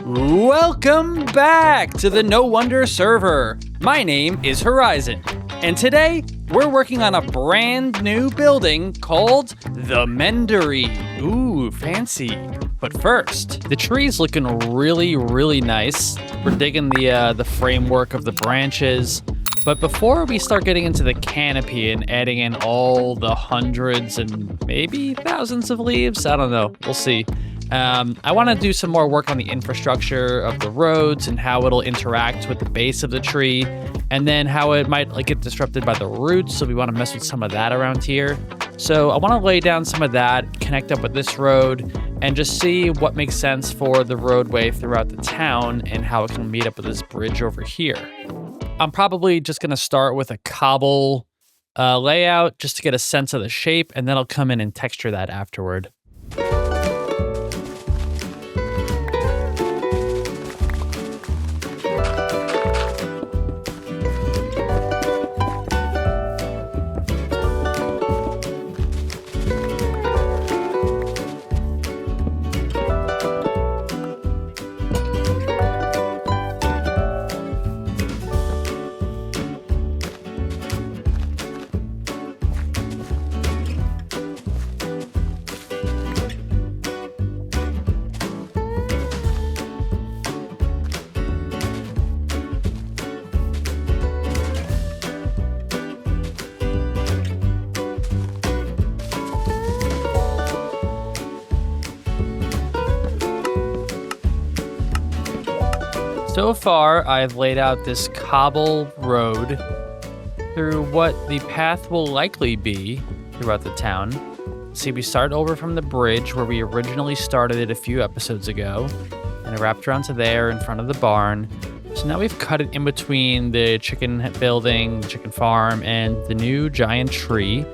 Welcome back to the No Wonder server. My name is HoriZen, and today we're working on a brand new building called the Mendery. Ooh, fancy. But first, the tree's looking really nice. We're digging the framework of the branches. But before we start getting into the canopy and adding in all the hundreds and maybe thousands of leaves, I don't know, we'll see. I want to do some more work on the infrastructure of the roads and how it'll interact with the base of the tree, and then how it might get disrupted by the roots, so we want to mess with some of that around here. So I want to lay down some of that, connect up with this road, and just see what makes sense for the roadway throughout the town and how it can meet up with this bridge over here. I'm probably just going to start with a cobble layout just to get a sense of the shape, and then I'll come in and texture that afterward. So far, I've laid out this cobble road through what the path will likely be throughout the town. See, we start over from the bridge where we originally started it a few episodes ago, and it wrapped around to there in front of the barn. So now we've cut it in between the chicken building, chicken farm, and the new giant tree.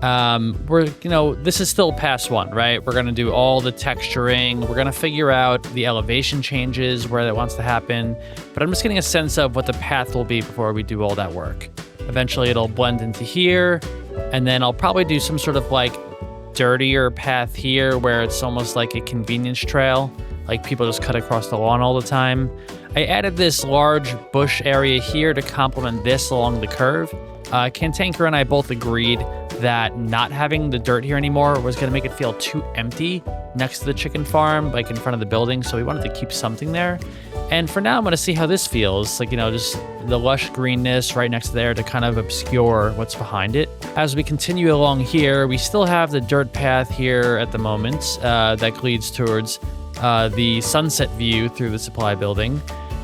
This is still pass one, right? We're going to do all the texturing. We're going to figure out the elevation changes, where that wants to happen. But I'm just getting a sense of what the path will be before we do all that work. Eventually it'll blend into here. And then I'll probably do some sort of dirtier path here where it's almost like a convenience trail. Like people just cut across the lawn all the time. I added this large bush area here to complement this along the curve. Cantanker and I both agreed that not having the dirt here anymore was going to make it feel too empty next to the chicken farm, in front of the building. So we wanted to keep something there. And for now, I'm going to see how this feels. Just the lush greenness right next to there to kind of obscure what's behind it. As we continue along here, we still have the dirt path here at the moment that leads towards the sunset view through the supply building.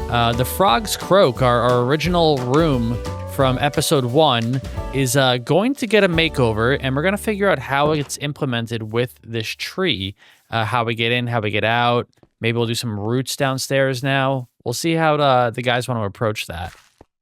The Frog's Croak, our original room from episode 1, is going to get a makeover, and we're going to figure out how it's implemented with this tree. How we get in, how we get out. Maybe we'll do some roots downstairs now. We'll see how the guys want to approach that.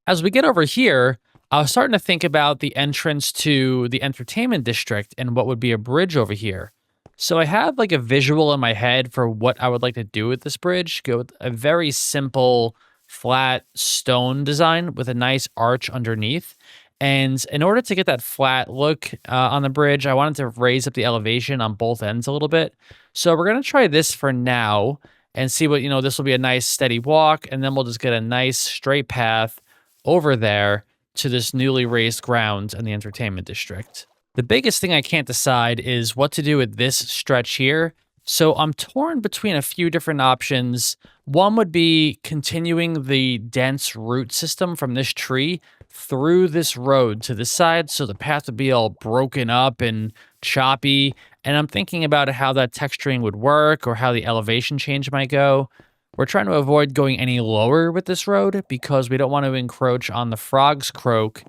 As we get over here, I was starting to think about the entrance to the entertainment district and what would be a bridge over here. So I have a visual in my head for what I would like to do with this bridge. Go with a very simple flat stone design with a nice arch underneath. And in order to get that flat look on the bridge, I wanted to raise up the elevation on both ends a little bit. So we're going to try this for now and see what, this will be a nice steady walk. And then we'll just get a nice straight path over there to this newly raised ground in the entertainment district. The biggest thing I can't decide is what to do with this stretch here. So I'm torn between a few different options. One would be continuing the dense root system from this tree through this road to this side, so the path would be all broken up and choppy. And I'm thinking about how that texturing would work or how the elevation change might go. We're trying to avoid going any lower with this road because we don't want to encroach on the Frog's Croak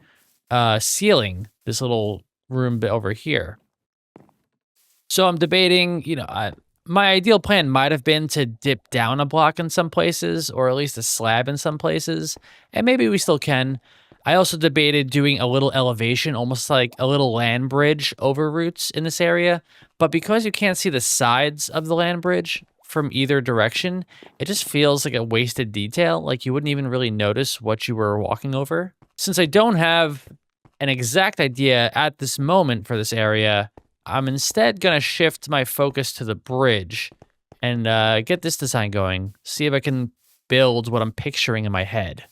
ceiling, this little room bit over here. So I'm debating, my ideal plan might have been to dip down a block in some places, or at least a slab in some places, and maybe we still can. I also debated doing a little elevation, almost like a little land bridge over roots in this area, but because you can't see the sides of the land bridge from either direction, it just feels like a wasted detail, like you wouldn't even really notice what you were walking over. Since I don't have an exact idea at this moment for this area, I'm instead going to shift my focus to the bridge and get this design going. See if I can build what I'm picturing in my head.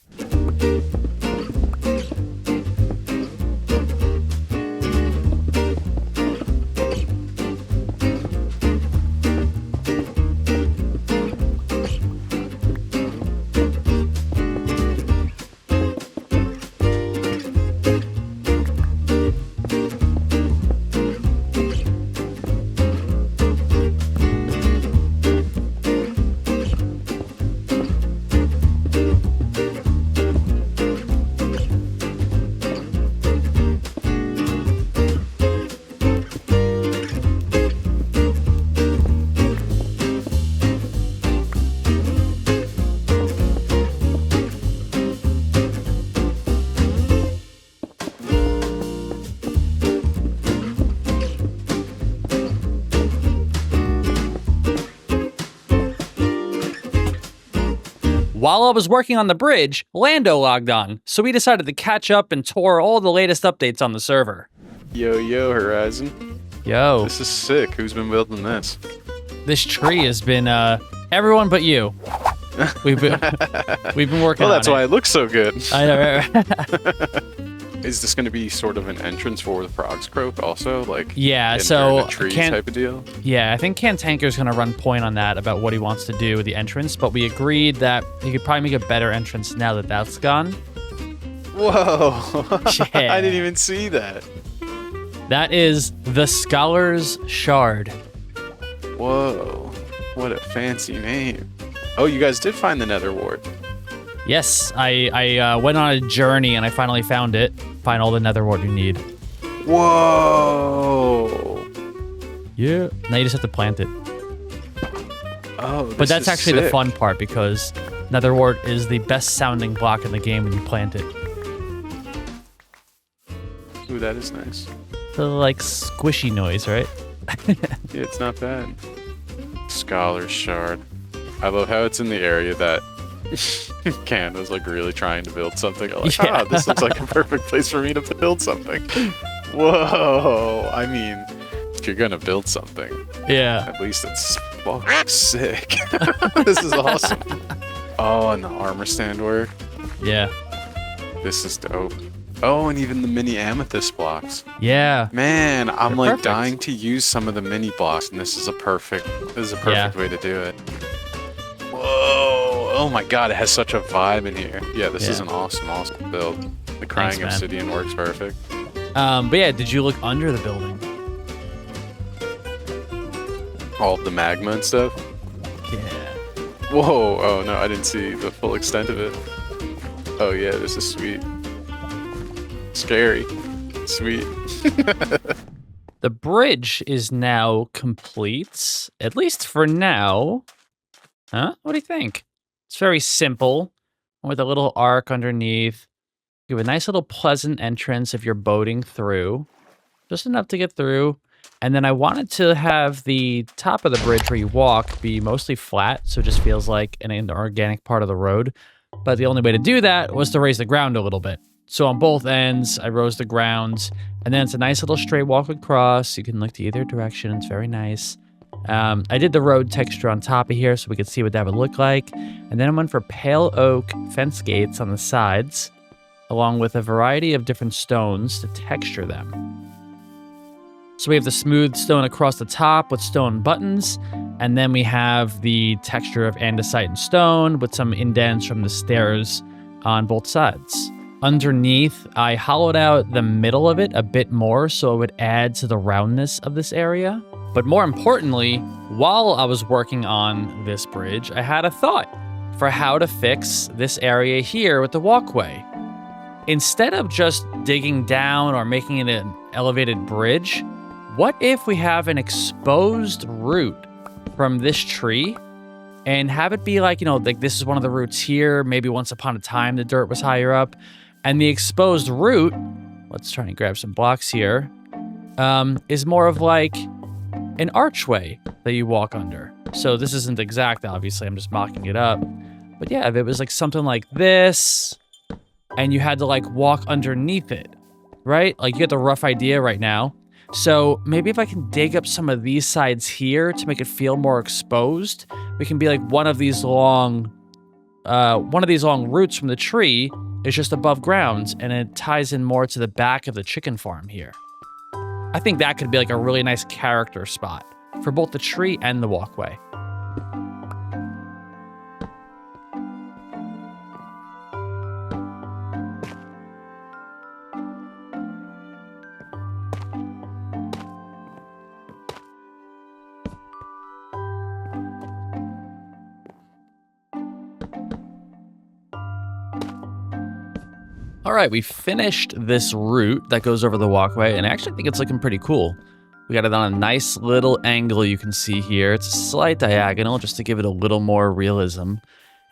While I was working on the bridge, Lando logged on, so we decided to catch up and tour all the latest updates on the server. Yo, HoriZen. Yo. This is sick. Who's been building this? This tree has been, everyone but you. We've been working on it. Well, that's why it looks so good. I know, right? Is this going to be sort of an entrance for the Frog's Croak also? Like, yeah, enter so in a tree type of deal? Yeah, I think Cantanker's going to run point on that about what he wants to do with the entrance, but we agreed that he could probably make a better entrance now that that's gone. Whoa. Yeah. I didn't even see that. That is the Scholar's Shard. Whoa. What a fancy name. Oh, you guys did find the Nether Wart. Yes, I went on a journey and I finally found it. Find all the Nether Wart you need. Whoa. Yeah. Now you just have to plant it. Oh, this But that's is actually the sick. fun part because Nether Wart is the best sounding block in the game when you plant it. Ooh, that is nice. The like squishy noise, right? Yeah, it's not bad. Scholar's Shard. I love how it's in the area that Can was like really trying to build something. I'm like, Yeah. this looks like a perfect place for me to build something. Whoa! I mean, if you're gonna build something, Yeah. at least it's fucking sick. This is awesome. Oh, and the armor stand work. Yeah. This is dope. Oh, and even the mini amethyst blocks. Yeah. Man, I'm They're like perfect. dying to use some of the mini blocks, and this is a perfect Yeah. way to do it. Whoa! Oh my god, it has such a vibe in here. Yeah, this is Yeah. an awesome build. The crying man. obsidian works perfect. But yeah, did you look under the building? All of the magma and stuff. Yeah. Whoa! Oh no, I didn't see the full extent of it. Oh yeah, this is sweet. Scary. Sweet. The bridge is now complete, at least for now. Huh? What do you think? It's very simple, with a little arc underneath. You have a nice little pleasant entrance if you're boating through. Just enough to get through. And then I wanted to have the top of the bridge where you walk be mostly flat, so it just feels like an organic part of the road. But the only way to do that was to raise the ground a little bit. So on both ends, I rose the ground, and then it's a nice little straight walk across. You can look to either direction. It's very nice. I did the road texture on top of here so we could see what that would look like. And then I went for pale oak fence gates on the sides, along with a variety of different stones to texture them. So we have the smooth stone across the top with stone buttons, and then we have the texture of andesite and stone with some indents from the stairs on both sides. Underneath, I hollowed out the middle of it a bit more so it would add to the roundness of this area. But more importantly, while I was working on this bridge, I had a thought for how to fix this area here with the walkway. Instead of just digging down or making it an elevated bridge, what if we have an exposed root from this tree and have it be like, like this is one of the roots here. Maybe once upon a time, the dirt was higher up. And the exposed root, let's try and grab some blocks here, is more of like an archway that you walk under. So this isn't exact, obviously. I'm just mocking it up. But yeah, if it was like something like this, and you had to like walk underneath it, right? Like you get the rough idea right now. So maybe if I can dig up some of these sides here to make it feel more exposed, we can be like one of these long roots from the tree is just above ground, and it ties in more to the back of the chicken farm here. I think that could be like a really nice character spot for both the tree and the walkway. All right, we finished this route that goes over the walkway, and I actually think it's looking pretty cool. We got it on a nice little angle you can see here. It's a slight diagonal just to give it a little more realism.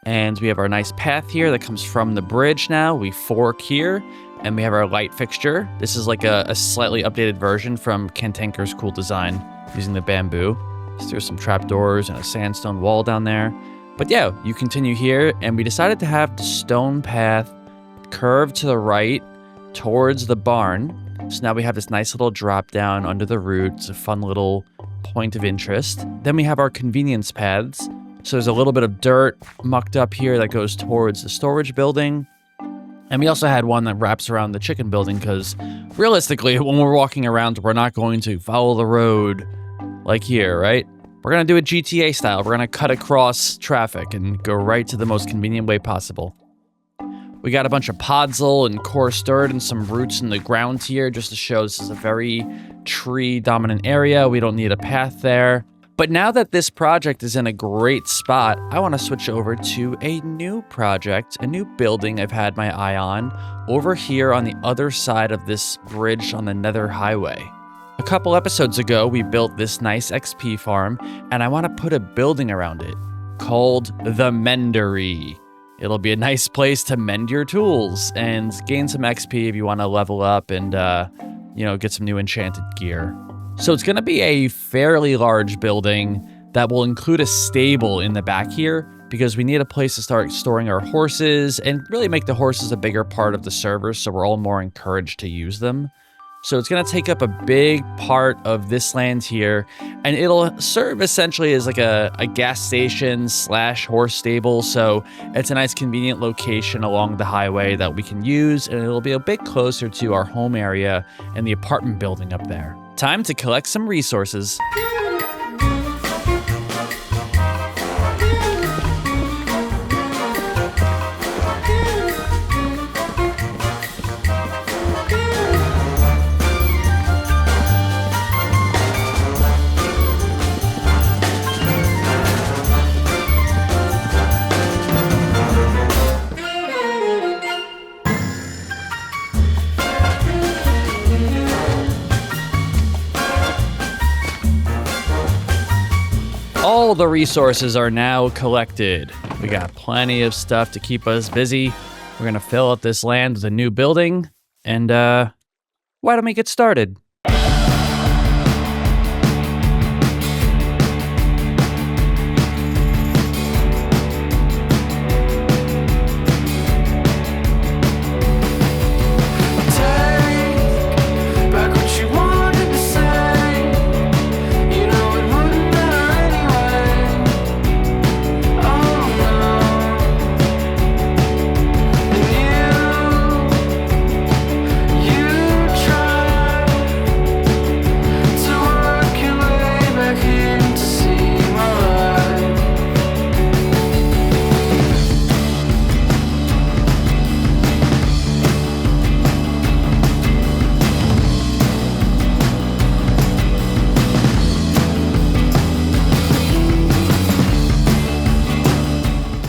And we have our nice path here that comes from the bridge now. We fork here, and we have our light fixture. This is like a slightly updated version from Kantanker's cool design using the bamboo. There's some trapdoors and a sandstone wall down there. But yeah, you continue here, and we decided to have the stone path curve to the right towards the barn. So now we have this nice little drop down under the root. It's a fun little point of interest. Then we have our convenience paths. So there's a little bit of dirt mucked up here that goes towards the storage building. And we also had one that wraps around the chicken building because realistically, when we're walking around, we're not going to follow the road like here, right? We're going to do it GTA style. We're going to cut across traffic and go right to the most convenient way possible. We got a bunch of podzol and coarse dirt and some roots in the ground here just to show this is a very tree-dominant area. We don't need a path there. But now that this project is in a great spot, I want to switch over to a new project, a new building I've had my eye on over here on the other side of this bridge on the Nether Highway. A couple episodes ago, we built this nice XP farm, and I want to put a building around it called the Mendery. It'll be a nice place to mend your tools and gain some XP if you want to level up and, get some new enchanted gear. So it's going to be a fairly large building that will include a stable in the back here because we need a place to start storing our horses and really make the horses a bigger part of the server so we're all more encouraged to use them. So it's going to take up a big part of this land here, and it'll serve essentially as like a gas station / horse stable. So it's a nice convenient location along the highway that we can use, and it'll be a bit closer to our home area and the apartment building up there. Time to collect some resources. All the resources are now collected. We got plenty of stuff to keep us busy. We're gonna fill up this land with a new building, and why don't we get started?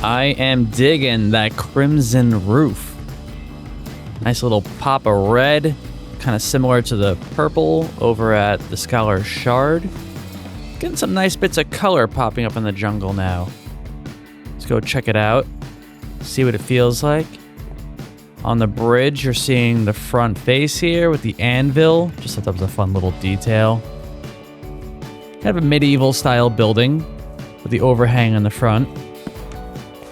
I am digging that crimson roof. Nice little pop of red, kind of similar to the purple over at the Scholar's Shard. Getting some nice bits of color popping up in the jungle now. Let's go check it out, see what it feels like. On the bridge, you're seeing the front face here with the anvil. Just thought that was a fun little detail. Kind of a medieval style building with the overhang on the front.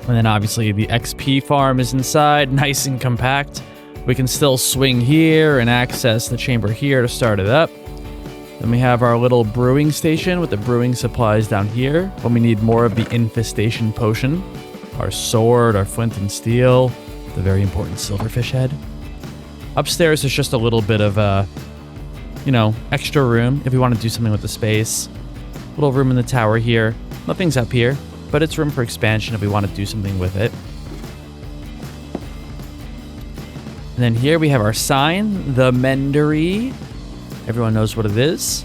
And then obviously the XP farm is inside, nice and compact. We can still swing here and access the chamber here to start it up. Then we have our little brewing station with the brewing supplies down here. When we need more of the infestation potion. Our sword, our flint and steel. The very important silverfish head. Upstairs is just a little bit of extra room if we want to do something with the space. Little room in the tower here. Nothing's up here, but it's room for expansion if we want to do something with it. And then here we have our sign, the Mendery. Everyone knows what it is.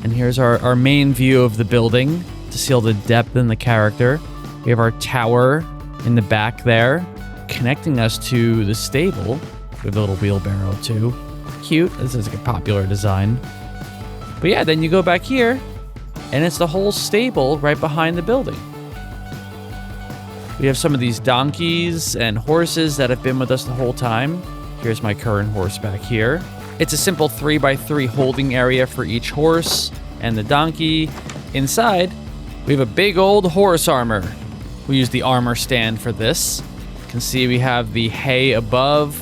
And here's our main view of the building to see all the depth in the character. We have our tower in the back there, connecting us to the stable. We have a little wheelbarrow too. Cute. This is like a popular design. But yeah, then you go back here, and it's the whole stable right behind the building. We have some of these donkeys and horses that have been with us the whole time. Here's my current horse back here. It's a simple 3x3 holding area for each horse and the donkey. Inside, we have a big old horse armor. We use the armor stand for this. You can see we have the hay above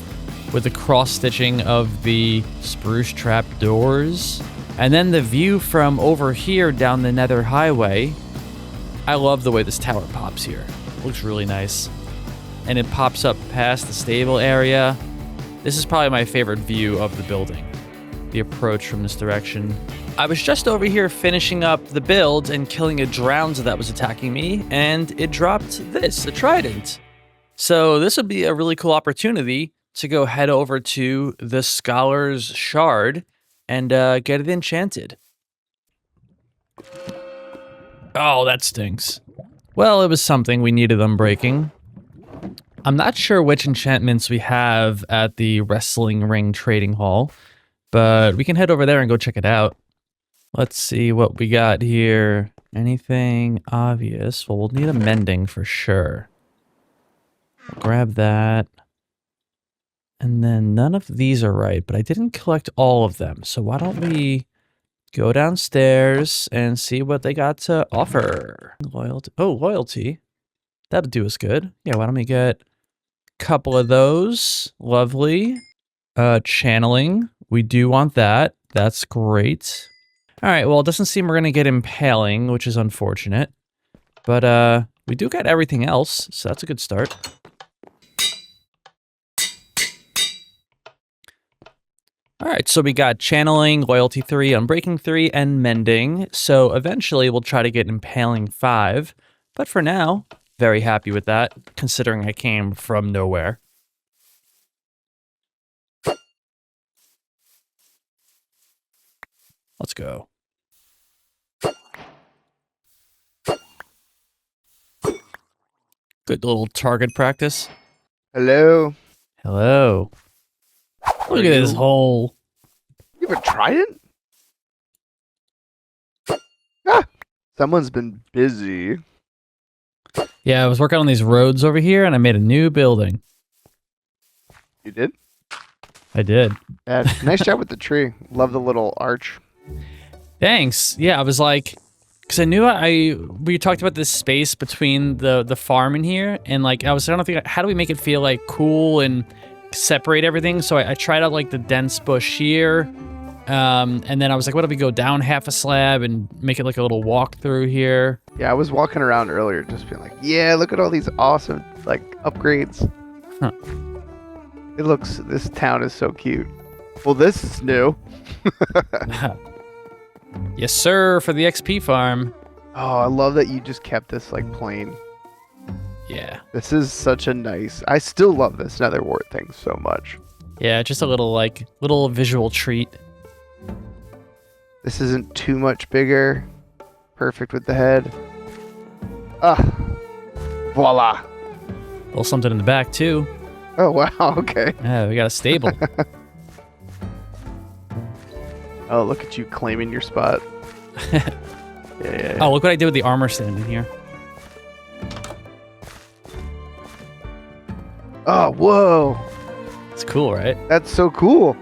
with the cross-stitching of the spruce trap doors. And then the view from over here down the Nether Highway. I love the way this tower pops here. Looks really nice. And it pops up past the stable area. This is probably my favorite view of the building. The approach from this direction. I was just over here finishing up the build and killing a drowns that was attacking me, and it dropped this, a trident. So this would be a really cool opportunity to go head over to the Scholar's Shard and get it enchanted. Oh, that stinks. Well, it was something we needed unbreaking. I'm not sure which enchantments we have at the Wrestling Ring Trading Hall, but we can head over there and go check it out. Let's see what we got here. Anything obvious? Well, we'll need a mending for sure. Grab that. And then none of these are right, but I didn't collect all of them. So why don't we go downstairs and see what they got to offer. Loyalty. Oh, loyalty. That'll do us good. Yeah, why don't we get a couple of those? Lovely. Channeling. We do want that. That's great. All right, well, it doesn't seem we're going to get impaling, which is unfortunate. But we do get everything else, so that's a good start. All right, so we got channeling, loyalty 3, unbreaking 3, and mending. So eventually we'll try to get impaling 5. But for now, very happy with that, considering I came from nowhere. Let's go. Good little target practice. Hello. Hello. Look at this hole. You ever tried it? Ah, someone's been busy. Yeah, I was working on these roads over here, and I made a new building. You did? I did. Yeah, nice job with the tree. Love the little arch. Thanks. Yeah, I was like, because I knew we talked about this space between the farm in here, and like I don't think, how do we make it feel like cool and separate everything? So I tried out like the dense bush here, and then I was like, what if we go down half a slab and make it like a little walk through here? Yeah, I was walking around earlier just being like, yeah, look at all these awesome like upgrades. Huh. This town is so cute. Well, this is new. Yes, sir, for the XP farm. Oh, I love that you just kept this like plain. Yeah. This is such a nice. I still love this Nether Wart thing so much. Yeah, just a little visual treat. This isn't too much bigger. Perfect with the head. Ah, voila. A little something in the back too. Oh wow, okay. Yeah, we got a stable. Oh, look at you claiming your spot. Yeah. Oh, look what I did with the armor stand in here. Oh, whoa. It's cool, right? That's so cool.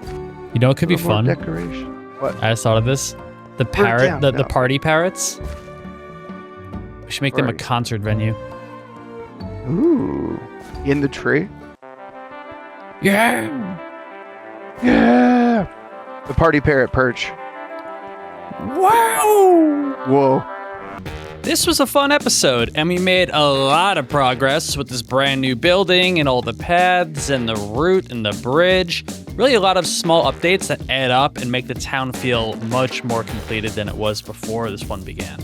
You know, it could be fun. Decoration. What? I just thought of this. The parrot, the party parrots. We should make them a concert venue. Ooh. In the tree? Yeah. Yeah. The party parrot perch. Wow! Whoa. This was a fun episode, and we made a lot of progress with this brand new building and all the paths and the route and the bridge. Really a lot of small updates that add up and make the town feel much more completed than it was before this one began.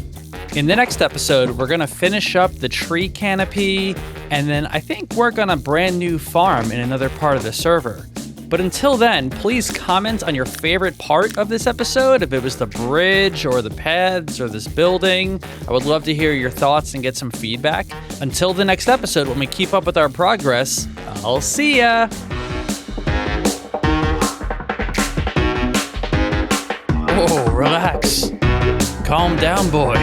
In the next episode, we're going to finish up the tree canopy, and then I think we're going to brand new farm in another part of the server. But until then, please comment on your favorite part of this episode, if it was the bridge or the paths or this building. I would love to hear your thoughts and get some feedback. Until the next episode, when we keep up with our progress, I'll see ya! Whoa, relax. Calm down, boy.